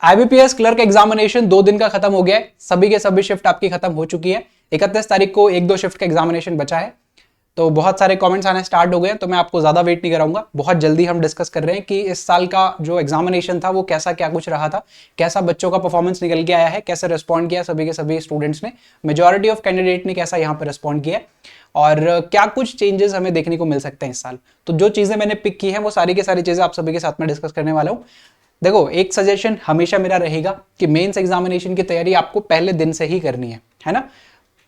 IBPS clerk examination 2 दिन का खत्म हो गया है। सभी के सभी शिफ्ट आपकी खत्म हो चुकी है। 31 तारीख को 1-2 शिफ्ट का एग्जामिनेशन बचा है। तो बहुत सारे कमेंट्स आने स्टार्ट हो गए हैं, तो मैं आपको ज्यादा वेट नहीं कराऊंगा। बहुत जल्दी हम डिस्कस कर रहे हैं कि इस साल का जो एग्जामिनेशन था वो कैसा क्या कुछ रहा था, कैसा बच्चों का परफॉर्मेंस निकल के आया है, कैसे रिस्पॉन्ड किया सभी के सभी स्टूडेंट्स ने, मेजॉरिटी ऑफ कैंडिडेट ने कैसा यहाँ पर रिस्पॉन्ड किया और क्या कुछ चेंजेस हमें देखने को मिल सकते हैं इस साल। तो जो चीजें मैंने पिक की हैं वो सारी की सारी चीजें आप सभी के साथ में डिस्कस करने वाला हूँ। देखो, एक सजेशन हमेशा मेरा रहेगा कि मेंस एग्जामिनेशन की तैयारी आपको पहले दिन से ही करनी है ना।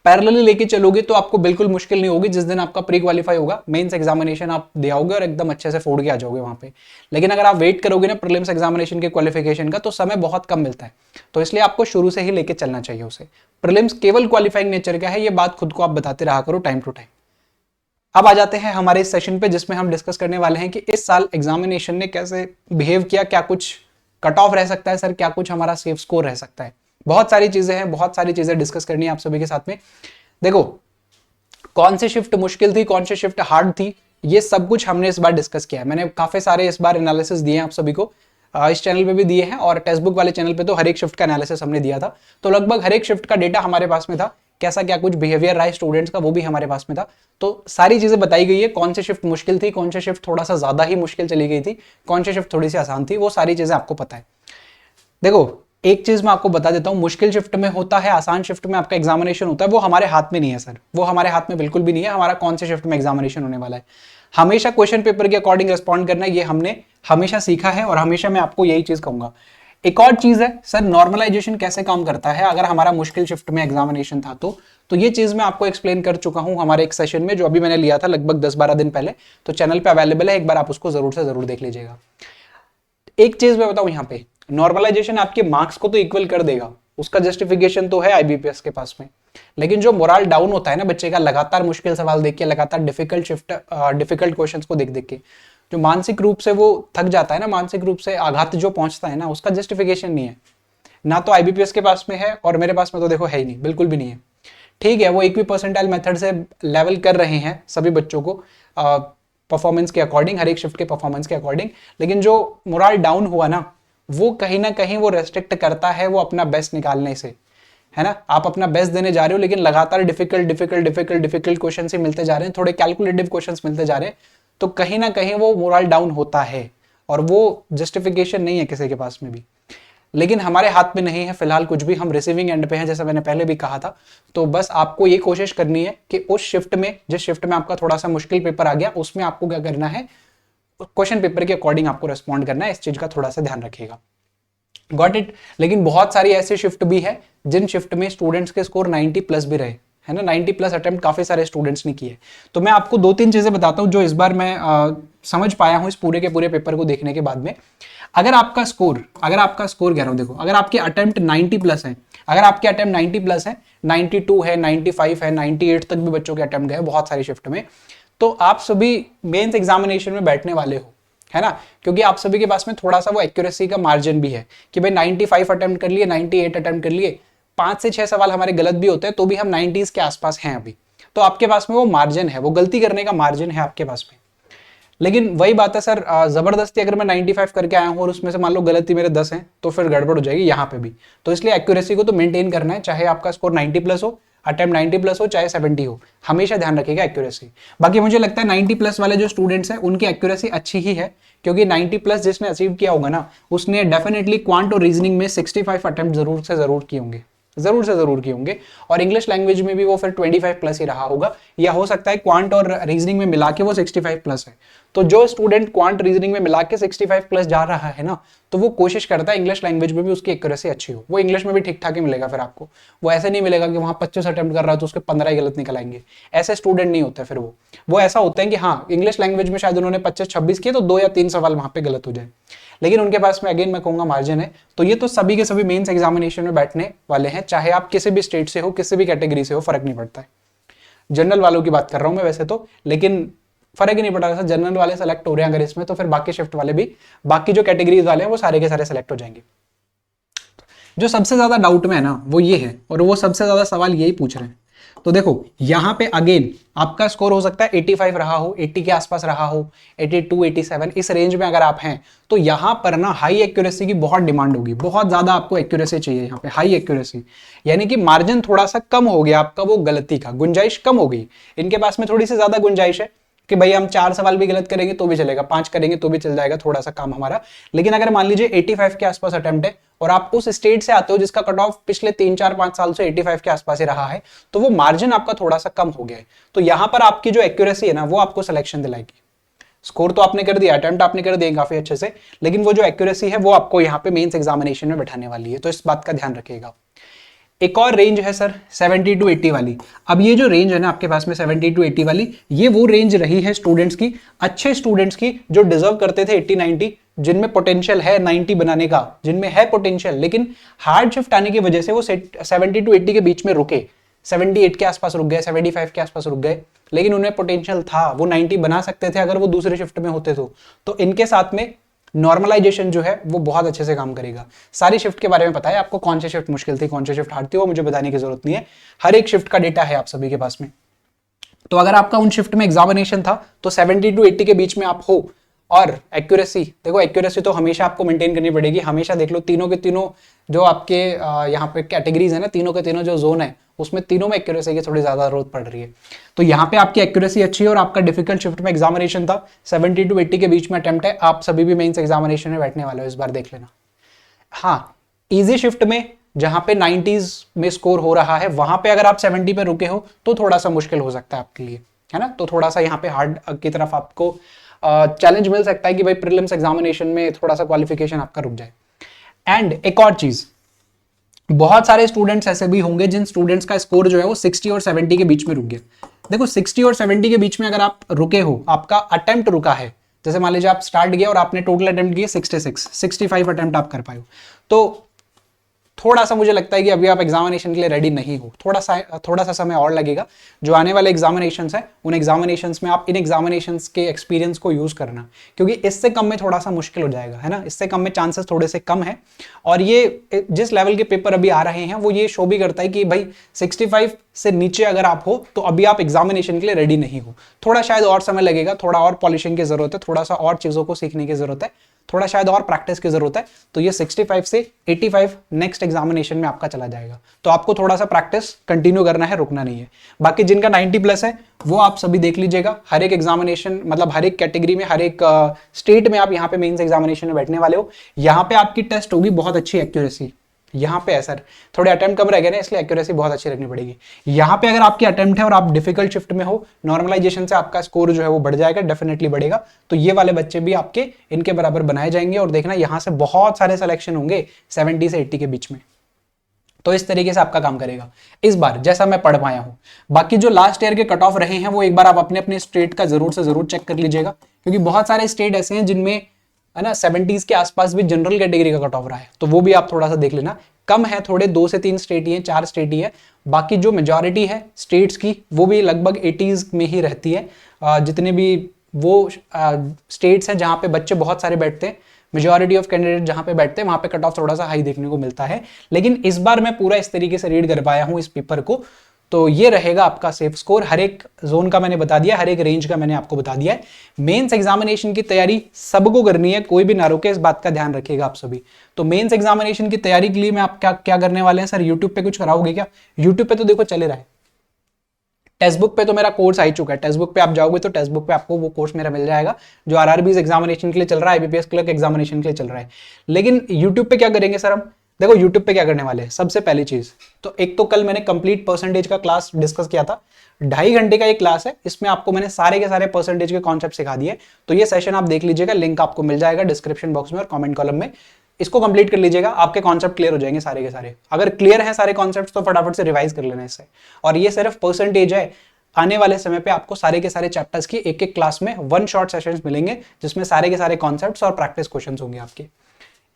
पैरेलली लेके चलोगे तो आपको बिल्कुल मुश्किल नहीं होगी। जिस दिन आपका प्री क्वालिफाई होगा, मेंस एग्जामिनेशन आप दे आओगे और एकदम अच्छे से फोड़ के आ जाओगे वहां पे। लेकिन अगर आप वेट करोगे ना प्रीलिम्स एग्जामिनेशन के क्वालिफिकेशन का, तो समय बहुत कम मिलता है। तो इसलिए आपको शुरू से ही लेके चलना चाहिए उसे। प्रीलिम्स केवल क्वालिफाइंग नेचर का है, ये बात खुद को आप बताते रहा करो टाइम टू टाइम। अब आ जाते हैं हमारे इस सेशन पे, जिसमें हम डिस्कस करने वाले हैं कि इस साल एग्जामिनेशन ने कैसे बिहेव किया, क्या कुछ कट ऑफ रह सकता है सर, क्या कुछ हमारा सेफ स्कोर रह सकता है। बहुत सारी चीजें हैं, बहुत सारी चीजें डिस्कस करनी है आप सभी के साथ में। देखो, कौन सी शिफ्ट मुश्किल थी, कौन सी शिफ्ट हार्ड थी, ये सब कुछ हमने इस बार डिस्कस किया है। मैंने काफी सारे इस बार एनालिसिस दिए हैं आप सभी को, इस चैनल पे भी दिए हैं और टेक्स्ट बुक वाले चैनल पे तो हर एक शिफ्ट का एनालिसिस हमने दिया था। तो लगभग हर एक शिफ्ट का डेटा हमारे पास में था, कैसा क्या कुछ बिहेवियर रहा स्टूडेंट्स का वो भी हमारे पास में था। तो सारी चीजें बताई गई है, कौन सी शिफ्ट मुश्किल थी, कौन सी शिफ्ट थोड़ा सा ज्यादा ही मुश्किल चली गई थी, कौन सी शिफ्ट थोड़ी सी आसान थी, वो सारी चीजें आपको पता है। देखो, एक चीज मैं आपको बता देता हूं, मुश्किल शिफ्ट में होता है, आसान शिफ्ट में आपका एग्जामिनेशन होता है, वो हमारे हाथ में नहीं है सर, वो हमारे हाथ में बिल्कुल भी नहीं है हमारा कौन से शिफ्ट में एग्जामिनेशन होने वाला है। हमेशा क्वेश्चन पेपर के अकॉर्डिंग रिस्पॉन्ड करना, ये हमने हमेशा सीखा है और हमेशा मैं आपको यही चीज कहूंगा। एक और चीज है सर, नॉर्मलाइजेशन कैसे काम करता है अगर हमारा मुश्किल शिफ्ट में एग्जामिनेशन था तो ये चीज मैं आपको एक्सप्लेन कर चुका हूं हमारे एक सेशन में, जो अभी मैंने लिया था लगभग 10-12 दिन पहले। तो चैनल पे अवेलेबल है, एक बार आप उसको जरूर से जरूर देख लीजिएगा। एक चीज मैं बताऊं, यहाँ पे नॉर्मलाइजेशन आपके मार्क्स को तो इक्वल कर देगा, उसका जस्टिफिकेशन तो है आईबीपीएस के पास में। लेकिन जो मोरल डाउन होता है ना बच्चे का, लगातार मुश्किल सवाल देख के, लगातार डिफिकल्ट क्वेश्चंस को देख देख के, जो मानसिक रूप से वो थक जाता है ना, मानसिक रूप से आघात जो पहुंचता है ना, उसका जस्टिफिकेशन नहीं है ना। तो आईबीपीएस के पास में है और मेरे पास में तो देखो है ही नहीं, बिल्कुल भी नहीं है। ठीक है, वो एक भी परसेंटाइल मेथड से लेवल कर रहे हैं सभी बच्चों को परफॉर्मेंस के अकॉर्डिंग, हर एक शिफ्ट के परफॉर्मेंस के अकॉर्डिंग। लेकिन जो मोरल डाउन हुआ ना वो कहीं वो रेस्ट्रिक्ट करता है वो अपना बेस्ट निकालने से, है ना। आप अपना बेस्ट देने जा रहे हो लेकिन लगातार डिफिकल्ट क्वेश्चन ही मिलते जा रहे हैं, थोड़े कैलकुलेटिव क्वेश्चंस मिलते जा रहे हैं, तो कहीं ना कहीं वो मोरल डाउन होता है और वो जस्टिफिकेशन नहीं है किसी के पास में भी। लेकिन हमारे हाथ में नहीं है फिलहाल कुछ भी, हम रिसीविंग एंड पे हैं, जैसा मैंने पहले भी कहा था। तो बस आपको ये कोशिश करनी है कि उस शिफ्ट में, जिस शिफ्ट में आपका थोड़ा सा मुश्किल पेपर आ गया, उसमें आपको क्या करना है, क्वेश्चन पेपर के अकॉर्डिंग आपको रेस्पॉन्ड करना है। इस चीज का थोड़ा सा ध्यान रखिएगा। Got it. लेकिन बहुत सारी ऐसी शिफ्ट भी है जिन शिफ्ट में स्टूडेंट्स के स्कोर 90 प्लस भी रहे, है ना। 90 प्लस अटेम्प्ट काफी सारे स्टूडेंट्स ने किए। तो मैं आपको 2-3 चीजें बताता हूं जो इस बार मैं समझ पाया हूं इस पूरे के पूरे पेपर को देखने के बाद में। अगर आपका स्कोर कह रहा हूं, देखो, अगर आपके अटेम्प्ट 90 प्लस है, अगर आपके अटेम्प्ट 90 प्लस है, 92 है, 95 है, 98 तक भी बच्चों के अटेम्प्ट गए बहुत सारी शिफ्ट में, तो आप सभी मेंस एग्जामिनेशन में बैठने वाले हो, है ना। क्योंकि आप सभी के पास में थोड़ा सा वो एक्यूरेसी का मार्जिन भी है कि भाई 95 अटेम्प्ट कर लिए, 98 अटेम्प्ट कर लिए, 5 से 6 सवाल हमारे गलत भी होते हैं तो भी हम 90s के आसपास हैं अभी। तो आपके पास में वो मार्जिन है, वो गलती करने का मार्जिन है आपके पास में। लेकिन वही बात है सर, जबरदस्ती अगर मैं 95 करके आया हूं और उसमें से मान लो गलती मेरे 10 हैं, तो फिर गड़बड़ हो जाएगी यहाँ पे भी। तो इसलिए एक्यूरेसी को तो मेंटेन करना है, चाहे आपका स्कोर 90 प्लस हो, अटेम्प्ट 90 प्लस हो, चाहे 70 हो, हमेशा ध्यान रखिएगा एक्यूरेसी। बाकी मुझे लगता है 90 प्लस वाले जो स्टूडेंट्स हैं उनकी एक्यूरेसी अच्छी ही है, क्योंकि 90 प्लस जिसने अचीव किया होगा ना, उसने डेफिनेटली क्वांट और रीजनिंग में 65 अटेम्प्ट जरूर से जरूर किए होंगे, जरूर से जरूर किए होंगे। और इंग्लिश लैंग्वेज में भी वो फिर 25 प्लस ही रहा होगा, या हो सकता है क्वांट और रीजनिंग में मिला के वो 65 प्लस है। तो जो स्टूडेंट क्वांट रीजनिंग में मिला के 65 प्लस जा रहा है ना, तो वो कोशिश करता है इंग्लिश लैंग्वेज में भी उसकी एक्यूरेसी अच्छी हो। वो इंग्लिश में भी ठीक ठाक ही मिलेगा फिर आपको, वो ऐसे नहीं मिलेगा कि वहां 25 अटेम्प्ट कर रहा है तो उसके 15 ही गलत निकल आएंगे। ऐसे स्टूडेंट नहीं होते फिर वो ऐसा होता है कि हाँ, इंग्लिश लैंग्वेज में शायद उन्होंने 25-26 किए तो 2 या 3 सवाल वहां पे गलत हो जाए, लेकिन उनके पास में अगेन मैं कहूंगा मार्जिन है। तो ये तो सभी के सभी मेंस एग्जामिनेशन में बैठने वाले हैं, चाहे आप किसी भी स्टेट से हो, किसी भी कैटेगरी से हो, फर्क नहीं पड़ता है। जनरल वालों की बात कर रहा हूं मैं वैसे तो, लेकिन फर्क ही नहीं पड़ रहा था। जनरल वाले सेलेक्ट हो रहे हैं अगर इसमें, तो फिर बाकी शिफ्ट वाले भी, बाकी जो कैटेगरीज वाले हैं वो सारे के सारे सेलेक्ट हो जाएंगे। जो सबसे ज्यादा डाउट में है ना वो ये है, और वो सबसे ज्यादा सवाल यही पूछ रहे हैं तो देखो यहां पे अगेन आपका स्कोर हो सकता है 85 रहा हो, 80 के आसपास रहा हो, 82 87 इस रेंज में अगर आप हैं तो यहां पर ना हाई एक्यूरेसी की बहुत डिमांड होगी, बहुत ज्यादा आपको एक्यूरेसी चाहिए यहां पे, हाई एक्यूरेसी। यानी कि मार्जिन थोड़ा सा कम हो गया आपका, वो गलती का गुंजाइश कम हो गई। इनके पास में थोड़ी सी ज्यादा गुंजाइश है कि भाई हम 4 सवाल भी गलत करेंगे तो भी चलेगा, 5 करेंगे तो भी चल जाएगा, थोड़ा सा काम हमारा। लेकिन अगर मान लीजिए 85 के आसपास अटेम्प्ट है और आप उस स्टेट से आते हो जिसका कट ऑफ पिछले 3 4 5 साल से 85 के आसपास ही रहा है, तो वो मार्जिन आपका थोड़ा सा कम हो गया है। तो यहां पर आपकी जो एक्यूरेसी है ना वो आपको सिलेक्शन दिलाएगी। स्कोर तो आपने कर दिया, अटेम्प्ट आपने कर दिया काफी अच्छे से, लेकिन वो जो एक्यूरेसी है वो आपको यहाँ पे मेंस एग्जामिनेशन में बैठाने वाली है, तो इस बात का ध्यान रखिएगा। एक और रेंज है सर 70 टू 80 वाली। अब ये जो रेंज है ना आपके पास में 70 टू 80 वाली, ये वो रेंज रही है स्टूडेंट्स की, अच्छे स्टूडेंट्स की, जो डिजर्व करते थे 80 90, जिनमें पोटेंशियल है 90 बनाने का, जिनमें है पोटेंशियल, लेकिन हार्ड शिफ्ट आने की वजह से वो 70 टू 80 के बीच में रुके, 78 के आसपास रुक गए, 75 के आसपास रुक गए, लेकिन उन्हें पोटेंशियल था, वो 90 बना सकते थे अगर वो दूसरे शिफ्ट में होते तो इनके साथ में नॉर्मलाइजेशन जो है वो बहुत अच्छे से काम करेगा। सारी शिफ्ट के बारे में पता है आपको, कौन सी शिफ्ट मुश्किल थी, कौन सी शिफ्ट हार्ड थी, वो मुझे बताने की जरूरत नहीं है, हर एक शिफ्ट का डेटा है आप सभी के पास में। तो अगर आपका उन शिफ्ट में एग्जामिनेशन था तो 70 टू 80 के बीच में आप हो, और एक्यूरेसी, देखो एक्यूरेसी तो हमेशा आपको मेंटेन करनी पड़ेगी, हमेशा देख लो तीनों के तीनों जो आपके यहाँ पे कैटेगरीज है ना, तीनों के तीनों जो जोन है उसमें तीनों में एक्यूरेसी की थोड़ी ज्यादा जरूरत पड़ रही है। तो यहाँ पे आपकी एक्यूरेसी अच्छी है और आपका डिफिकल्ट शिफ्ट में एग्जामिनेशन था, 70 टू 80 के बीच में अटेम्प्ट है, आप सभी भी मेंस एग्जामिनेशन में बैठने वाले हो, इस बार देख लेना। हाँ, इजी शिफ्ट में जहां पे 90s में स्कोर हो रहा है वहां पे अगर आप 70 पे रुके हो तो थोड़ा सा मुश्किल हो सकता है आपके लिए, है ना। तो थोड़ा सा यहाँ पे हार्ड की तरफ आपको चैलेंज मिल सकता है कि भाई प्रीलिम्स एग्जामिनेशन में थोड़ा सा क्वालिफिकेशन आपका रुक जाए। एंड एक और चीज, बहुत सारे स्टूडेंट्स ऐसे भी होंगे जिन स्टूडेंट्स का स्कोर जो है वो 60 और 70 के बीच में रुक गया। देखो 60 और 70 के बीच में अगर आप रुके हो, आपका अटेम्प्ट रुका है, जैसे मान लीजिए आप स्टार्ट किया और आपने टोटल अटेम्प्ट किए 66, 65 अटेम्प्ट आप कर पाए हो, तो थोड़ा सा मुझे लगता है कि अभी आप एग्जामिनेशन के लिए रेडी नहीं हो, थोड़ा सा समय और लगेगा। जो आने वाले एग्जामिनेशंस हैं उन एग्जामिनेशंस में आप इन एग्जामिनेशंस के एक्सपीरियंस को यूज करना, क्योंकि इससे कम में थोड़ा सा मुश्किल हो जाएगा, है ना, इससे कम में चांसेस थोड़े से कम है। और ये जिस लेवल के पेपर अभी आ रहे हैं वो ये शो भी करता है कि भाई 65 से नीचे अगर आप हो तो अभी आप एग्जामिनेशन के लिए रेडी नहीं हो, थोड़ा शायद और समय लगेगा, थोड़ा और पॉलिशिंग की जरूरत है, थोड़ा सा और चीजों को सीखने की जरूरत है, थोड़ा शायद और प्रैक्टिस की जरूरत है। तो ये 65 से 85 नेक्स्ट एग्जामिनेशन में आपका चला जाएगा, तो आपको थोड़ा सा प्रैक्टिस कंटिन्यू करना है, रुकना नहीं है। बाकी जिनका 90 प्लस है वो आप सभी देख लीजिएगा, हर एक एग्जामिनेशन मतलब हर एक कैटेगरी में, हर एक स्टेट में आप यहाँ पे मेंस एग्जामिनेशन में बैठने वाले हो, यहाँ पे आपकी टेस्ट होगी बहुत अच्छी एक्यूरेसी। यहाँ पे है सर, थोड़े अटेम्प्ट कम रह गए ना, इसलिए एक्यूरेसी बहुत अच्छी रखनी पड़ेगी। यहाँ पे अगर आपकी अटेम्प्ट है और आप डिफिकल्ट शिफ्ट में हो, नॉर्मलाइजेशन से आपका स्कोर जो है वो बढ़ जाएगा, डेफिनेटली बढ़ेगा। तो ये वाले बच्चे भी आपके इनके बराबर बनाए जाएंगे, और देखना यहाँ से बहुत सारे सिलेक्शन होंगे 70 से 80 के बीच में। तो इस तरीके से आपका काम करेगा इस बार, जैसा मैं पढ़ पाया हूं। बाकी जो लास्ट ईयर के कट ऑफ रहे हैं वो एक बार आप अपने अपने स्टेट का जरूर से जरूर चेक कर लीजिएगा, क्योंकि बहुत सारे स्टेट ऐसे हैं जिनमें, है ना, 70s के आसपास भी जनरल कैटेगरी का कट ऑफ रहा है, तो वो भी आप थोड़ा सा देख लेना। कम है थोड़े, 2 से 3 स्टेट ही है, 4 स्टेट ही है, बाकी जो मेजॉरिटी है स्टेट्स की वो भी लगभग 80s में ही रहती है। जितने भी वो स्टेट्स हैं जहाँ पे बच्चे बहुत सारे बैठते हैं, मेजॉरिटी ऑफ कैंडिडेट जहाँ पे बैठते हैं वहाँ पे कट ऑफ थोड़ा सा हाई देखने को मिलता है। लेकिन इस बार मैं पूरा इस तरीके से रीड कर पाया हूँ इस पेपर को, तो ये रहेगा आपका सेफ स्कोर। हर एक जोन का मैंने बता दिया, हर एक रेंज का मैंने आपको बता दिया है। मेंस एग्जामिनेशन की तैयारी सबको करनी है, कोई भी ना रुके, इस बात का ध्यान रखिएगा आप सभी। तो मेंस एग्जामिनेशन की तैयारी के लिए मैं आप क्या करने वाले हैं सर, यूट्यूब पे कुछ कराओगे क्या? यूट्यूब पे तो देखो चले रहा है, टेक्स्ट बुक पे तो मेरा कोर्स आ ही चुका है, टेक्स्ट बुक पे आप जाओगे तो टेक्स्ट बुक पे आपको वो कोर्स मेरा मिल जाएगा जो आरआरबीज एग्जामिनेशन के लिए चल रहा है, आईबीपीएस क्लर्क एग्जामिनेशन के लिए चल रहा है। लेकिन यूट्यूब पे क्या करेंगे सर हम? देखो यूट्यूब पे क्या करने वाले हैं, सबसे पहली चीज तो एक तो कल मैंने कंप्लीट परसेंटेज का क्लास डिस्कस किया था, 2.5 घंटे का एक क्लास है, इसमें आपको मैंने सारे के सारे परसेंटेज के कॉन्सेप्ट सिखा दिए। तो ये सेशन आप देख लीजिएगा, लिंक आपको मिल जाएगा डिस्क्रिप्शन बॉक्स में और कमेंट कॉलम में, इसको कंप्लीट कर लीजिएगा, आपके कॉन्सेप्ट क्लियर हो जाएंगे सारे के सारे। अगर क्लियर है सारे कॉन्सेप्ट तो फटाफट से रिवाइज कर लेना इससे। और ये सिर्फ परसेंटेज है, आने वाले समय पे आपको सारे के सारे चैप्टर्स की एक एक क्लास में 1 शॉर्ट सेशंस मिलेंगे, जिसमें सारे के सारे कॉन्सेप्ट्स और प्रैक्टिस क्वेश्चंस होंगे आपके।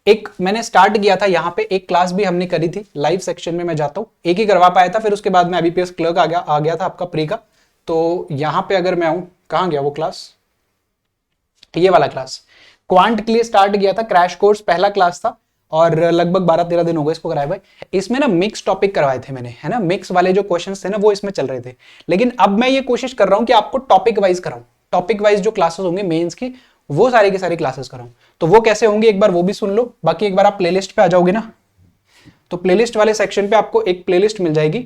एक मैंने स्टार्ट किया था यहाँ पे, एक क्लास भी हमने करी थी लाइव सेक्शन में, मैं जाता हूँ, एक ही करवा पाया था, फिर उसके बाद में आईबीपीएस क्लर्क आ गया था आपका प्री का। तो यहाँ पे अगर मैं आऊँ, कहाँ गया वो क्लास, ये वाला क्लास क्वांट के लिए स्टार्ट किया था, क्रैश कोर्स पहला क्लास था, और लगभग 12-13 दिन हो गए इसको कराए भाई। इसमें ना मिक्स टॉपिक करवाए थे मैंने, है ना, मिक्स वाले जो क्वेश्चंस थे ना वो इसमें चल रहे थे। लेकिन अब मैं ये कोशिश कर रहा हूं कि आपको टॉपिक वाइज कराऊं, टॉपिक वाइज जो क्लासेस होंगे मेंस की वो सारी की सारी क्लासेस कराऊं। तो वो कैसे होंगे एक बार वो भी सुन लो। बाकी एक बार आप प्लेलिस्ट पे आ जाओगे ना, तो प्लेलिस्ट वाले सेक्शन पे आपको एक प्लेलिस्ट मिल जाएगी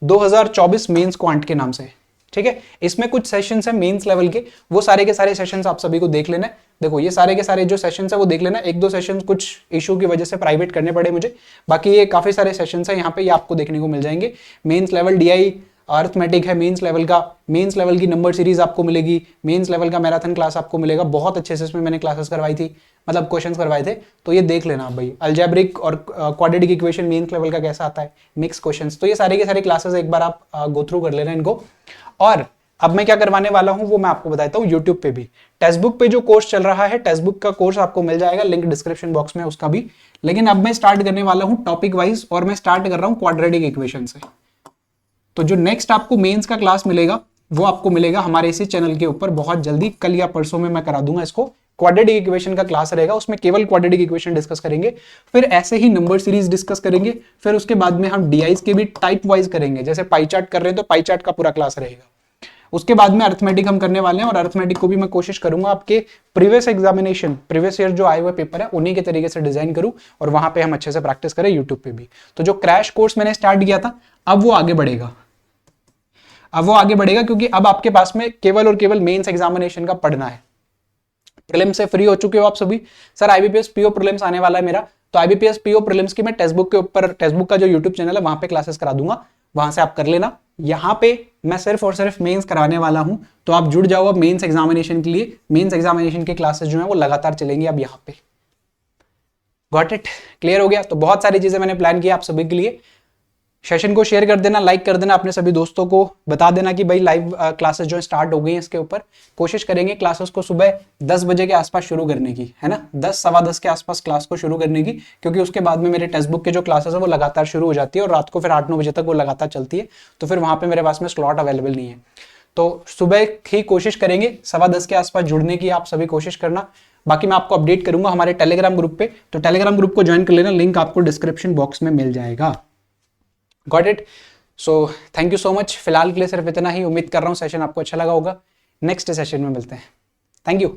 2024 मेंस क्वांट के नाम से, ठीक है। इसमें कुछ सेशंस है मेंस लेवल के, वो सारे के सारे सेशंस आप सभी को देख लेना है। देखो ये सारे के सारे जो सेशंस है वो देख लेना, एक दो सेशंस कुछ इशू की वजह से प्राइवेट करने पड़े मुझे, बाकी ये काफी सारे सेशंस है यहाँ पे, ये आपको देखने को मिल जाएंगे। मेंस लेवल डीआई अर्थमेटिक है मेंस लेवल का, मेंस लेवल की नंबर सीरीज आपको मिलेगी, मेंस लेवल का मैराथन क्लास आपको मिलेगा, बहुत अच्छे से इसमें मैंने क्लासेस करवाई थी, मतलब क्वेश्चंस करवाए थे, तो ये देख लेना आप भाई। अलजेब्रिक और क्वाड्रेटिक इक्वेशन मेंस लेवल का कैसा आता है, मिक्स क्वेश्चंस, तो ये सारे के सारे क्लासेस एक बार आप गो थ्रू कर लेना इनको। और अब मैं क्या करवाने वाला हूं वो मैं आपको बताता हूं, यूट्यूब पे भी टेक्स्ट बुक पे जो कोर्स चल रहा है, टेक्स्ट बुक का कोर्स आपको मिल जाएगा, लिंक डिस्क्रिप्शन बॉक्स में उसका भी। लेकिन अब मैं स्टार्ट करने वाला हूं टॉपिक वाइज, और मैं स्टार्ट कर रहा हूं क्वाड्रेटिक इक्वेशन से। तो जो नेक्स्ट आपको मेंस का क्लास मिलेगा वो आपको मिलेगा हमारे इसी चैनल के ऊपर बहुत जल्दी, कल या परसों में मैं करा दूंगा इसको। क्वाड्रेटिक इक्वेशन का क्लास रहेगा, उसमें केवल क्वाड्रेटिक इक्वेशन डिस्कस करेंगे, फिर ऐसे ही नंबर सीरीज डिस्कस करेंगे, फिर उसके बाद में हम डीआईज के भी टाइप वाइज करेंगे, जैसे पाई चार्ट कर रहे हैं तो पाई चार्ट का पूरा क्लास रहेगा। उसके बाद में अर्थमेटिक हम करने वाले हैं, और अर्थमेटिक को भी मैं कोशिश करूंगा आपके प्रीवियस एग्जामिनेशन, प्रीवियस ईयर जो आए हुए पेपर है उन्हीं के तरीके से डिजाइन करूं, और वहां पे हम अच्छे से प्रैक्टिस करें यूट्यूब पे भी। तो जो क्रैश कोर्स मैंने स्टार्ट किया था अब वो आगे बढ़ेगा, अब वो आगे बढ़ेगा, क्योंकि अब आपके पास में केवल और केवल मेंस एग्जामिनेशन का पढ़ना है। प्रीलिम्स से फ्री हो चुके हो आप सभी। सर आईबीपीएस पीओ प्रीलिम्स आने वाला है मेरा, तो आईबीपीएस पीओ प्रीलिम्स की मैं टेक्स्ट बुक के ऊपर, टेक्स्ट बुक का जो यूट्यूब चैनल है वहां पे क्लासेस करा दूंगा, वहां से आप कर लेना। यहाँ पे मैं सिर्फ और सिर्फ मेंस कराने वाला हूं, तो आप जुड़ जाओ अब मेंस एग्जामिनेशन के लिए। मेंस एग्जामिनेशन की क्लासेस जो है वो लगातार चलेंगी अब यहाँ पे। गॉट इट, क्लियर हो गया। तो बहुत सारी चीजें मैंने प्लान किया आप सभी के लिए। सेशन को शेयर कर देना, लाइक कर देना, अपने सभी दोस्तों को बता देना कि भाई लाइव क्लासेस जो स्टार्ट हो गई हैं इसके ऊपर। कोशिश करेंगे क्लासेस को सुबह 10 बजे के आसपास शुरू करने की, है ना, 10 सवा 10 के आसपास क्लास को शुरू करने की, क्योंकि उसके बाद में मेरे टेक्स्ट बुक के जो क्लासेस है वो लगातार शुरू हो जाती है, और रात को फिर 8-9 बजे तक वो लगातार चलती है, तो फिर वहां पर मेरे पास में स्लॉट अवेलेबल नहीं है। तो सुबह ही कोशिश करेंगे सवा 10 के आसपास जुड़ने की, आप सभी कोशिश करना। बाकी मैं आपको अपडेट करूंगा हमारे टेलीग्राम ग्रुप पे, तो टेलीग्राम ग्रुप को ज्वाइन कर लेना, लिंक आपको डिस्क्रिप्शन बॉक्स में मिल जाएगा। Got it. So thank you so much. फिलहाल के लिए सिर्फ इतना ही, उम्मीद कर रहा हूँ सेशन आपको अच्छा लगा होगा। नेक्स्ट सेशन में मिलते हैं। Thank you.